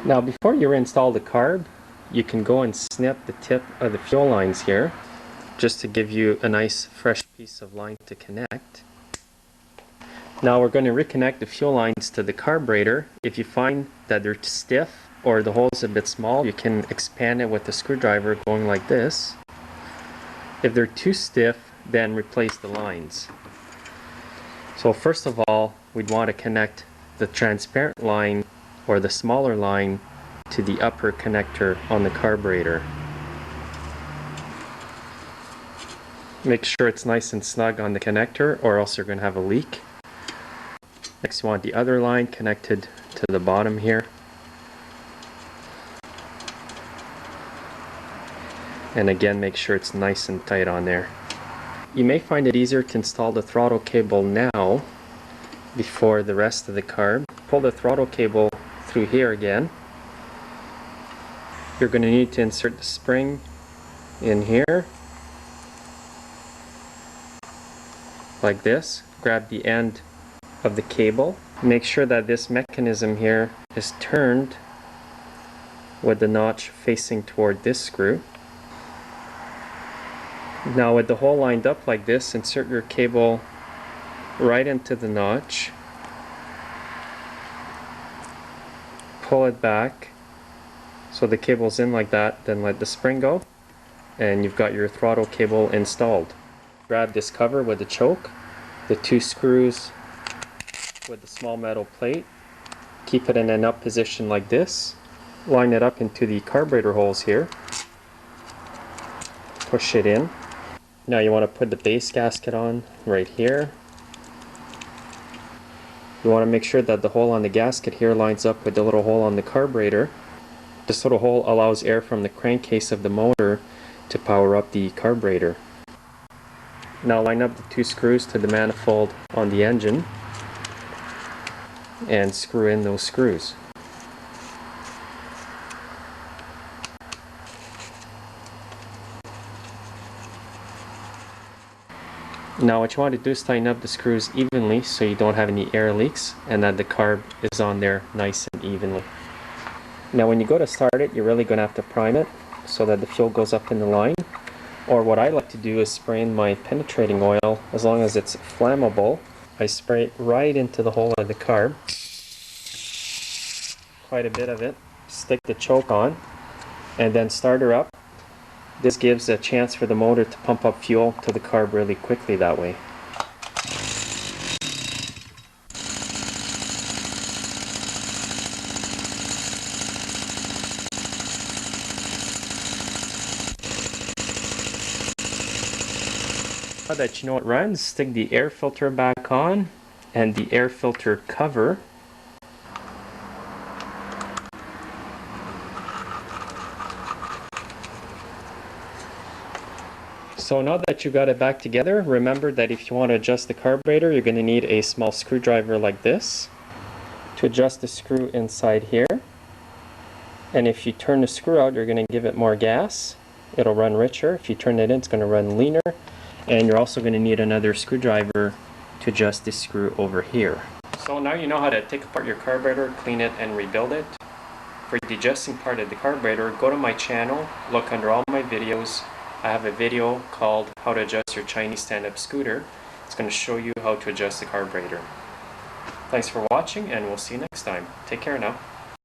Now before you install the carb, you can go and snip the tip of the fuel lines here, just to give you a nice fresh piece of line to connect. Now we're going to reconnect the fuel lines to the carburetor. If you find that they're stiff or the hole's a bit small, you can expand it with a screwdriver going like this. If they're too stiff, then replace the lines. So first of all, we'd want to connect the transparent line or the smaller line to the upper connector on the carburetor. Make sure it's nice and snug on the connector or else you're going to have a leak. Next you want the other line connected to the bottom here. And again, make sure it's nice and tight on there. You may find it easier to install the throttle cable now before the rest of the carb. Pull the throttle cable through here again. You're going to need to insert the spring in here like this. Grab the end of the cable. Make sure that this mechanism here is turned with the notch facing toward this screw. Now with the hole lined up like this, insert your cable right into the notch. Pull it back so the cable's in like that, then let the spring go and you've got your throttle cable installed. Grab this cover with the choke, the two screws with the small metal plate, keep it in an up position like this, line it up into the carburetor holes here, push it in. Now you want to put the base gasket on right here. You want to make sure that the hole on the gasket here lines up with the little hole on the carburetor. This little hole allows air from the crankcase of the motor to power up the carburetor. Now line up the two screws to the manifold on the engine and screw in those screws. Now what you want to do is tighten up the screws evenly so you don't have any air leaks and that the carb is on there nice and evenly. Now when you go to start it, you're really going to have to prime it so that the fuel goes up in the line. Or what I like to do is spray in my penetrating oil. As long as it's flammable, I spray it right into the hole of the carb. Quite a bit of it. Stick the choke on and then start her up. This gives a chance for the motor to pump up fuel to the carb really quickly that way. Now that you know it runs, stick the air filter back on and the air filter cover. So now that you got it back together, remember that if you want to adjust the carburetor, you're going to need a small screwdriver like this to adjust the screw inside here. And if you turn the screw out, you're going to give it more gas. It'll run richer. If you turn it in, it's going to run leaner. And you're also going to need another screwdriver to adjust this screw over here. So now you know how to take apart your carburetor, clean it, and rebuild it. For the adjusting part of the carburetor, go to my channel, look under all my videos. I have a video called How to Adjust Your Chinese Stand-Up Scooter. It's going to show you how to adjust the carburetor. Thanks for watching, and we'll see you next time. Take care now.